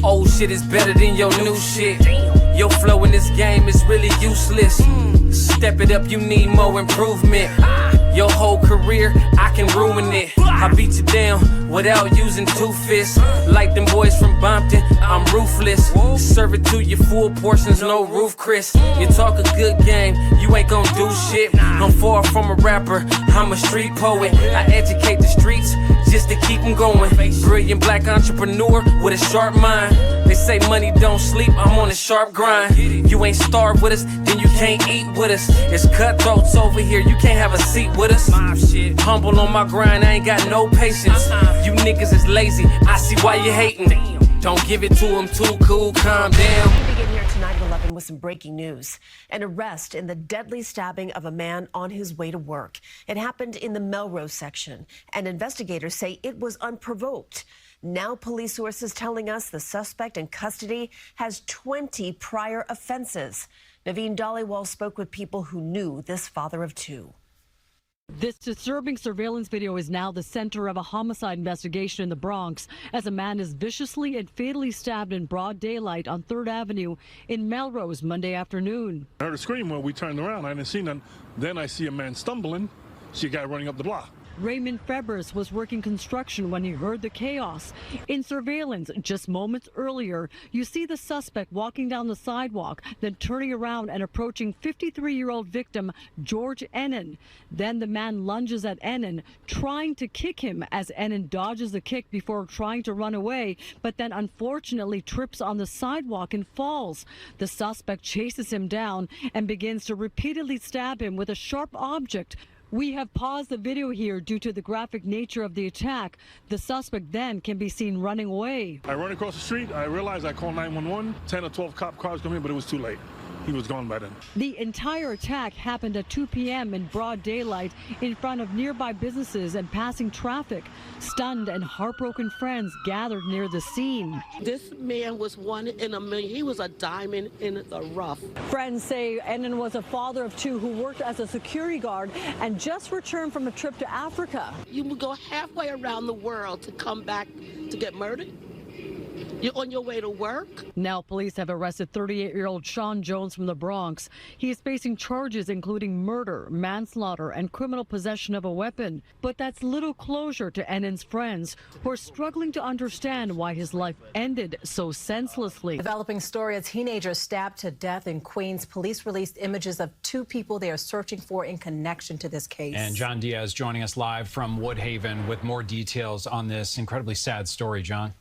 old shit is better than your new shit. Your flow in this game is really useless. Step it up, you need more improvement. Your whole career, I can ruin it. I beat you down without using two fists. Like them boys from Bompton, I'm ruthless. Serve it to you full portions, no roof, Chris. You talk a good game, you ain't gon' do shit. I'm far from a rapper, I'm a street poet. I educate the streets just to keep them going. Brilliant black entrepreneur with a sharp mind. They say money don't sleep, I'm on a sharp grind. You ain't starved with us, then you can't eat with us. It's cutthroats over here, you can't have a seat with us. Humble on my grind, I ain't got no patience. You niggas is lazy, I see why you hating. Don't give it to them too cool, calm down. We begin here tonight at 11 with some breaking news. An arrest in the deadly stabbing of a man on his way to work. It happened in the Melrose section, and investigators say it was unprovoked. Now police sources telling us the suspect in custody has 20 prior offenses. Naveen Dhaliwal spoke with people who knew this father of two. This disturbing surveillance video is now the center of a homicide investigation in the Bronx as a man is viciously and fatally stabbed in broad daylight on 3rd Avenue in Melrose Monday afternoon. I heard a scream when we turned around. I didn't see none. Then I see a man stumbling. See a guy running up the block. Raymond Febres was working construction when he heard the chaos. In surveillance just moments earlier, you see the suspect walking down the sidewalk, then turning around and approaching 53-year-old victim George Ennin. Then the man lunges at Ennin, trying to kick him as Ennin dodges the kick before trying to run away, but then unfortunately trips on the sidewalk and falls. The suspect chases him down and begins to repeatedly stab him with a sharp object. We have paused the video here due to the graphic nature of the attack. The suspect then can be seen running away. I run across the street. I realized I called 911. 10 or 12 cop cars come in, but it was too late. He was gone by then. The entire attack happened at 2 p.m. in broad daylight in front of nearby businesses and passing traffic. Stunned and heartbroken friends gathered near the scene. This man was one in a million. He was a diamond in the rough. Friends say Ennin was a father of two who worked as a security guard and just returned from a trip to Africa. You would go halfway around the world to come back to get murdered? You're on your way to work? Now police have arrested 38-year-old Sean Jones from the Bronx. He is facing charges including murder, manslaughter, and criminal possession of a weapon. But that's little closure to Ennin's friends, who are struggling to understand why his life ended so senselessly. Developing story, a teenager stabbed to death in Queens. Police released images of two people they are searching for in connection to this case. And John Diaz joining us live from Woodhaven with more details on this incredibly sad story. John.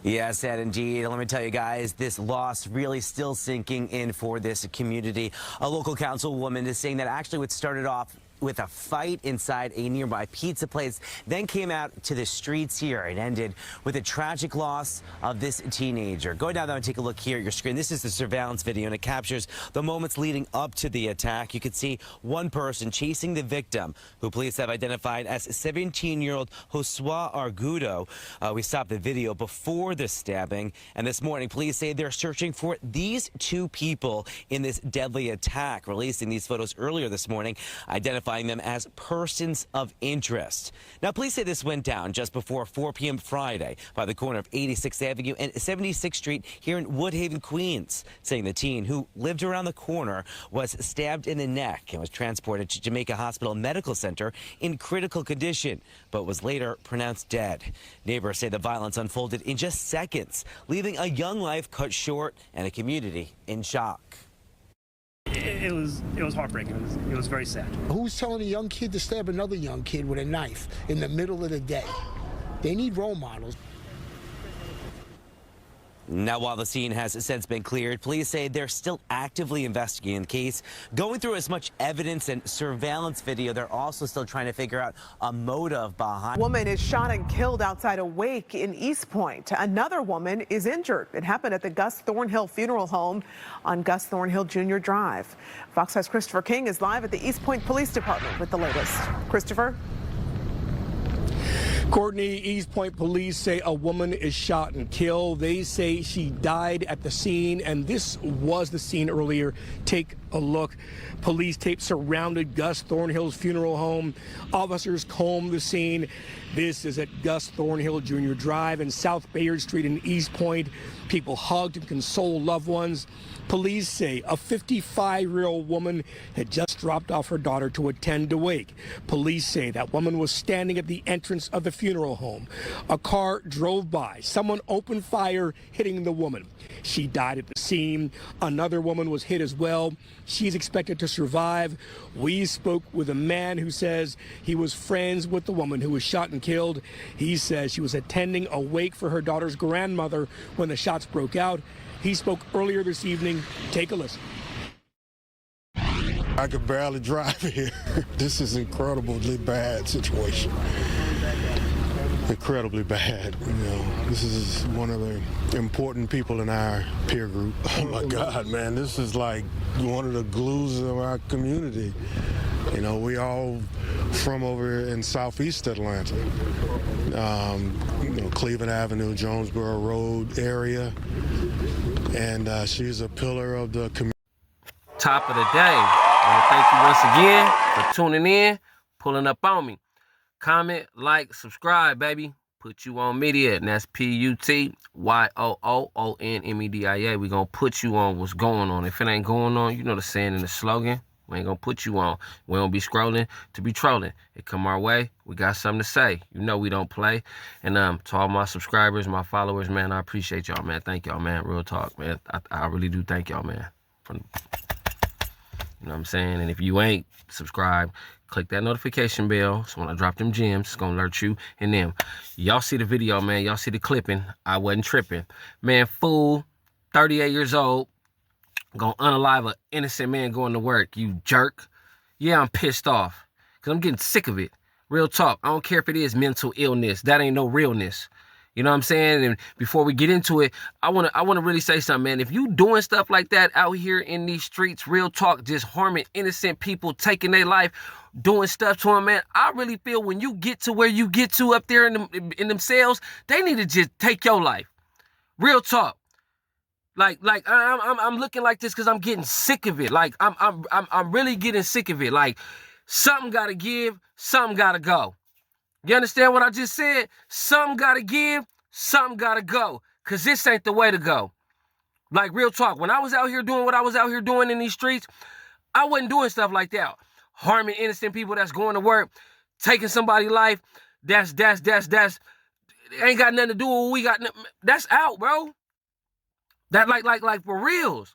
Yeah, sad indeed. Let me tell you guys, this loss really still sinking in for this community. A local councilwoman is saying that actually what started off with a fight inside a nearby pizza place, then came out to the streets here. It ended with a tragic loss of this teenager. Go down there and take a look here at your screen. This is the surveillance video, and it captures the moments leading up to the attack. You can see one person chasing the victim, who police have identified as 17-year-old Josua Argudo. We stopped the video before the stabbing, and this morning, police say they're searching for these two people in this deadly attack, releasing these photos earlier this morning, identifying them as persons of interest. Now, police say this went down just before 4 p.m. Friday by the corner of 86th Avenue and 76th Street here in Woodhaven, Queens, saying the teen who lived around the corner was stabbed in the neck and was transported to Jamaica Hospital Medical Center in critical condition, but was later pronounced dead. Neighbors say the violence unfolded in just seconds, leaving a young life cut short and a community in shock. It was heartbreaking. It was very sad. Who's telling a young kid to stab another young kid with a knife in the middle of the day? They need role models. Now, while the scene has since been cleared, police say they're still actively investigating the case, going through as much evidence and surveillance video. They're also still trying to figure out a motive behind. A woman is shot and killed outside a wake in East Point. Another woman is injured. It happened at the Gus Thornhill Funeral Home on Gus Thornhill Jr. Drive. Fox 5's Christopher King is live at the East Point Police Department with the latest. Christopher? Courtney, East Point police say a woman is shot and killed. They say she died at the scene, and this was the scene earlier. Take a look. Police tape surrounded Gus Thornhill's funeral home. Officers combed the scene. This is at Gus Thornhill Jr. Drive and South Bayard Street in East Point. People hugged and consoled loved ones. Police say a 55-year-old woman had just dropped off her daughter to attend a wake. Police say that woman was standing at the entrance of the funeral home. A car drove by. Someone opened fire, hitting the woman. She died at the scene. Another woman was hit as well. She's expected to survive. We spoke with a man who says he was friends with the woman who was shot and killed. He says she was attending a wake for her daughter's grandmother when the shots broke out. He spoke earlier this evening. Take a listen. I could barely drive here. This is incredibly bad situation. Incredibly bad. You know, this is one of the important people in our peer group. Oh my God, man, this is like one of the glues of our community. You know, we all from over in southeast Atlanta. You know, Cleveland Avenue, Jonesboro Road area. And she's a pillar of the community. Top of the day. I want to thank you once again for tuning in, pulling up on me. Comment, like, subscribe, baby. Put you on media, and that's PUTYOOONMEDIA. We gonna put you on what's going on. If it ain't going on, you know the saying and the slogan. We ain't gonna put you on. We don't be scrolling to be trolling. It come our way, we got something to say. You know we don't play. And to all my subscribers, my followers, man, I appreciate y'all, man. Thank y'all, man. Real talk, man. I really do thank y'all, man. You know what I'm saying? And if you ain't subscribed, click that notification bell. So when I drop them gems, it's gonna alert you and them. Y'all see the video, man. Y'all see the clipping. I wasn't tripping. Man, fool, 38 years old, gonna unalive an innocent man going to work. You jerk. Yeah, I'm pissed off. Because I'm getting sick of it. Real talk. I don't care if it is mental illness. That ain't no realness. You know what I'm saying? And before we get into it, I wanna really say something, man. If you doing stuff like that out here in these streets, real talk, just harming innocent people, taking their life, doing stuff to them, man, I really feel when you get to where you get to up there in them cells, they need to just take your life. Real talk. Like I'm looking like this because I'm getting sick of it. Like I'm really getting sick of it. Like something gotta give, something gotta go. You understand what I just said? Something gotta give, something gotta go. Cause this ain't the way to go. Like real talk. When I was out here doing what I was out here doing in these streets, I wasn't doing stuff like that. Harming innocent people that's going to work, taking somebody's life, that's ain't got nothing to do with what we got. That's out, bro. That like for reals.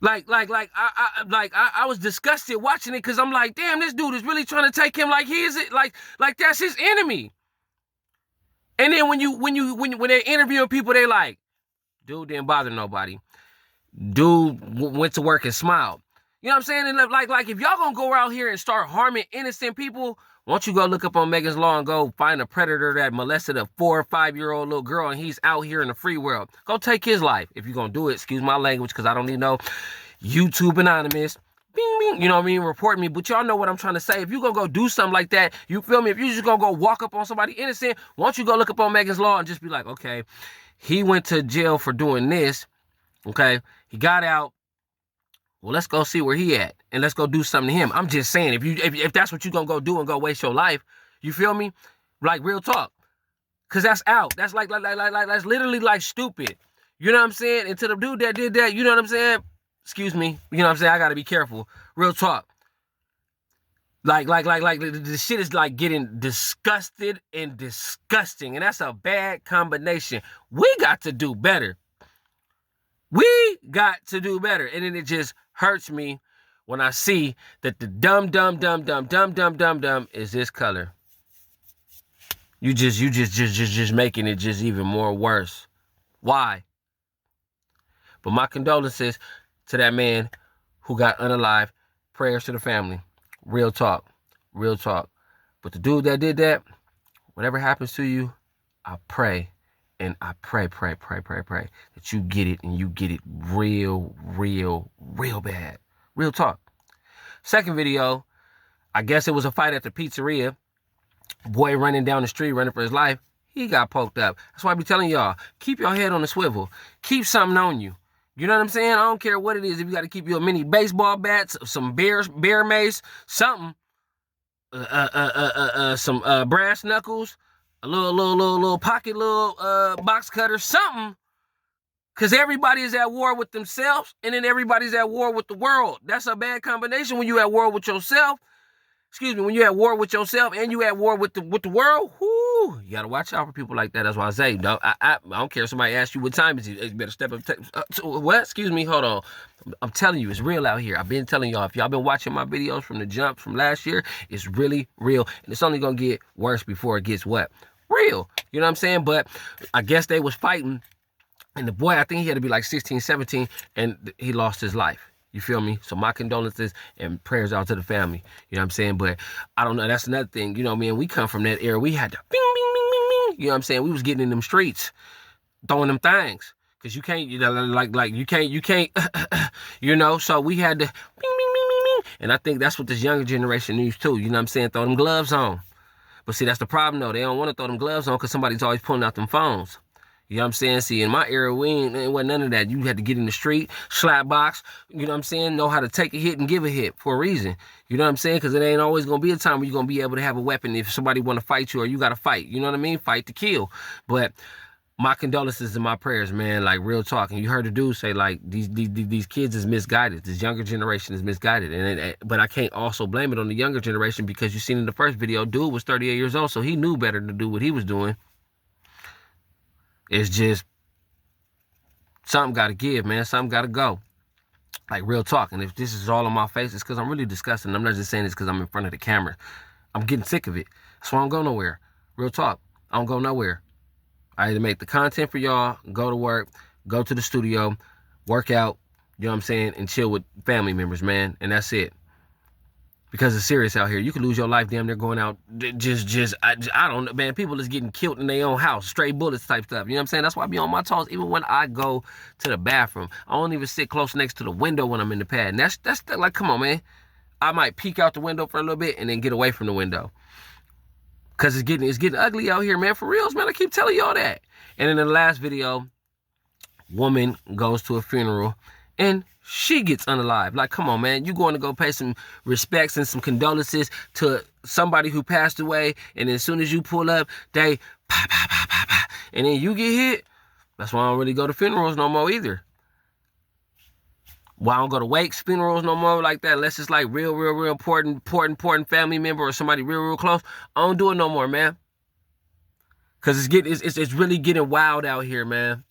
I was disgusted watching it because I'm like, damn, this dude is really trying to take him like he is it, like that's his enemy. And then when they're interviewing people, they like, dude didn't bother nobody. Dude went to work and smiled. You know what I'm saying? And like if y'all gonna go out here and start harming innocent people, why don't you go look up on Megan's Law and go find a predator that molested a 4 or 5 year old little girl and he's out here in the free world. Go take his life. If you're gonna do it, excuse my language, because I don't need no YouTube anonymous. Bing, bing, you know what I mean? Report me. But y'all know what I'm trying to say. If you gonna go do something like that, you feel me? If you just gonna go walk up on somebody innocent, why don't you go look up on Megan's Law and just be like, okay, he went to jail for doing this. Okay, he got out. Well, let's go see where he at, and let's go do something to him. I'm just saying, if that's what you gonna go do and go waste your life, you feel me? Like real talk, cause that's out. That's like that's literally like stupid. You know what I'm saying? And to the dude that did that, you know what I'm saying? Excuse me. You know what I'm saying? I gotta be careful. Real talk. Like the shit is like getting disgusted and disgusting, and that's a bad combination. We got to do better. We got to do better, and then it just hurts me when I see that the dumb is this color. You just making it just even more worse. Why? But my condolences to that man who got unalive. Prayers to the family. Real talk. Real talk. But the dude that did that, whatever happens to you, I pray. And I pray that you get it, and you get it real bad. Real talk. Second video, I guess it was a fight at the pizzeria. Boy running down the street, running for his life, he got poked up. That's why I be telling y'all, keep your head on the swivel. Keep something on you. You know what I'm saying? I don't care what it is. If you got to keep your mini baseball bats, some bear mace, something, some brass knuckles, a little pocket, box cutter, something. Because everybody is at war with themselves, and then everybody's at war with the world. That's a bad combination when you at war with yourself. Excuse me, when you're at war with yourself and you at war with the world, whoo, you gotta watch out for people like that. That's why I say, I don't care if somebody asks you what time is it. You better step up. What? Excuse me, hold on. I'm telling you, it's real out here. I've been telling y'all, if y'all been watching my videos from the jump from last year, it's really real. And it's only gonna get worse before it gets what? Real. You know what I'm saying? But I guess they was fighting, and the boy, I think he had to be like 16, 17, and he lost his life. You feel me? So my condolences and prayers out to the family. You know what I'm saying? But I don't know. That's another thing. You know, man, we come from that era. We had to bing, bing, bing, bing, bing. You know what I'm saying? We was getting in them streets, throwing them things. Because you can't, you know, like you can't, you know? So we had to bing, bing, bing, bing, bing. And I think that's what this younger generation needs too. You know what I'm saying? Throw them gloves on. But see, that's the problem though. They don't want to throw them gloves on because somebody's always pulling out them phones. You know what I'm saying? See, in my era, it wasn't none of that. You had to get in the street, slap box, you know what I'm saying? Know how to take a hit and give a hit for a reason. You know what I'm saying? Because it ain't always going to be a time where you're going to be able to have a weapon if somebody want to fight you or you got to fight. You know what I mean? Fight to kill. But my condolences and my prayers, man. Like, real talk. And you heard the dude say, like, these kids is misguided. This younger generation is misguided. But I can't also blame it on the younger generation because you seen in the first video, dude was 38 years old, so he knew better to do what he was doing. It's just something got to give, man. Something got to go. Like, real talk. And if this is all on my face, it's because I'm really disgusting. I'm not just saying this because I'm in front of the camera. I'm getting sick of it. That's why I don't go nowhere. Real talk. I don't go nowhere. I either make the content for y'all, go to work, go to the studio, work out, you know what I'm saying, and chill with family members, man. And that's it. Because it's serious out here. You could lose your life damn near going out. I don't know, man. People is getting killed in their own house. Stray bullets type stuff. You know what I'm saying? That's why I be on my toes. Even when I go to the bathroom, I don't even sit close next to the window when I'm in the pad. And that's like, come on, man. I might peek out the window for a little bit and then get away from the window. Because it's getting ugly out here, man. For reals, man. I keep telling y'all that. And in the last video, woman goes to a funeral and she gets unalive. Like, come on, man. You going to go pay some respects and some condolences to somebody who passed away, and as soon as you pull up, they pa, pa, pa, pa, pa, and then you get hit. That's why I don't really go to funerals no more either. Why I don't go to wakes, funerals no more like that, unless it's like real important family member or somebody real close. I don't do it no more, man. Cause it's really getting wild out here, man.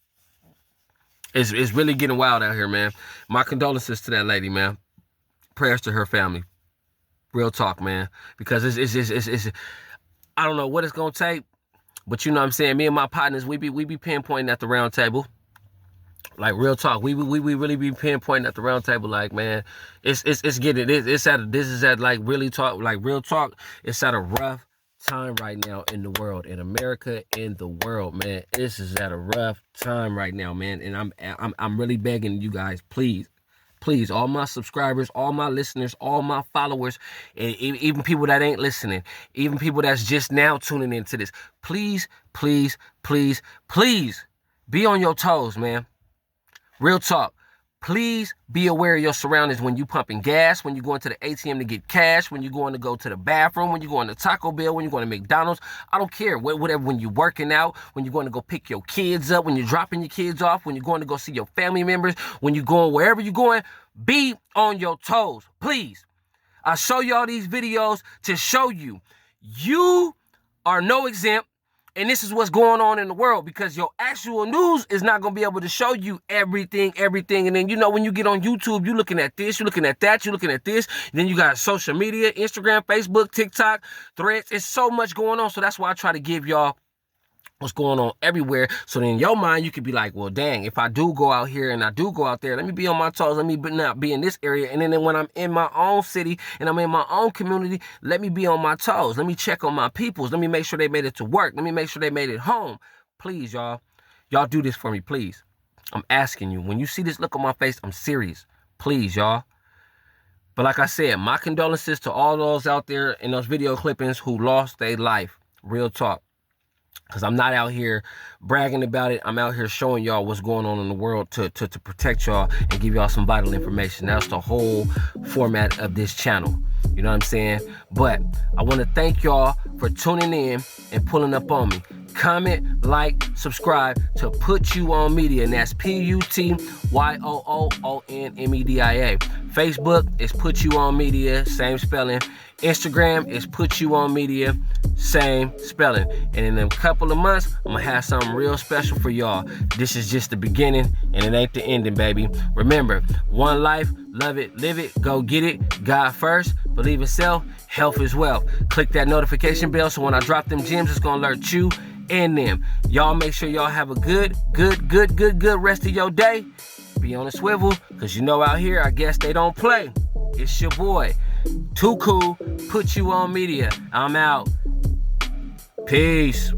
It's really getting wild out here, man. My condolences to that lady, man. Prayers to her family. Real talk, man. Because it's I don't know what it's gonna take, but you know what I'm saying. Me and my partners, we be pinpointing at the round table. Like, real talk, we really be pinpointing at the round table. Like, man, it's real talk. It's at a rough time right now in the world, in America, in the world, man. This is at a rough time right now, man. And I'm really begging you guys, please, all my subscribers, all my listeners, all my followers, and even people that ain't listening, even people that's just now tuning into this, please be on your toes, man. Real talk. Please be aware of your surroundings when you pumping gas, when you going to the ATM to get cash, when you're going to go to the bathroom, when you're going to Taco Bell, when you're going to McDonald's. I don't care. Whatever, when you're working out, when you're going to go pick your kids up, when you're dropping your kids off, when you're going to go see your family members, when you're going wherever you're going, be on your toes. Please. I show y'all these videos to show you are no exempt. And this is what's going on in the world, because your actual news is not going to be able to show you everything. And then, you know, when you get on YouTube, you're looking at this, you're looking at that, you're looking at this. And then you got social media, Instagram, Facebook, TikTok, Threads. It's so much going on. So that's why I try to give y'all what's going on everywhere. So then in your mind, you could be like, well, dang, if I do go out here and I do go out there, let me be on my toes. Let me not be in this area. And then when I'm in my own city and I'm in my own community, let me be on my toes. Let me check on my peoples. Let me make sure they made it to work. Let me make sure they made it home. Please, y'all. Y'all do this for me, please. I'm asking you. When you see this look on my face, I'm serious. Please, y'all. But like I said, my condolences to all those out there in those video clippings who lost their life. Real talk. Because I'm not out here bragging about it. I'm out here showing y'all what's going on in the world to protect y'all and give y'all some vital information. That's the whole format of this channel. You know what I'm saying? But I want to thank y'all for tuning in and pulling up on me. Comment, like, subscribe to Put You On Media, and that's PUTYOOONMEDIA. Facebook is Put You On Media, same spelling. Instagram is Put You On Media, same spelling. And in a couple of months, I'm gonna have something real special for y'all. This is just the beginning, and it ain't the ending, baby. Remember, one life, love it, live it, go get it. God first, believe in self, health is wealth. Click that notification bell so when I drop them gems, it's gonna alert you and them. Y'all make sure y'all have a good rest of your day. Be on the swivel, cause you know out here, I guess they don't play. It's your boy, Too Cool, Put You On Media. I'm out. Peace.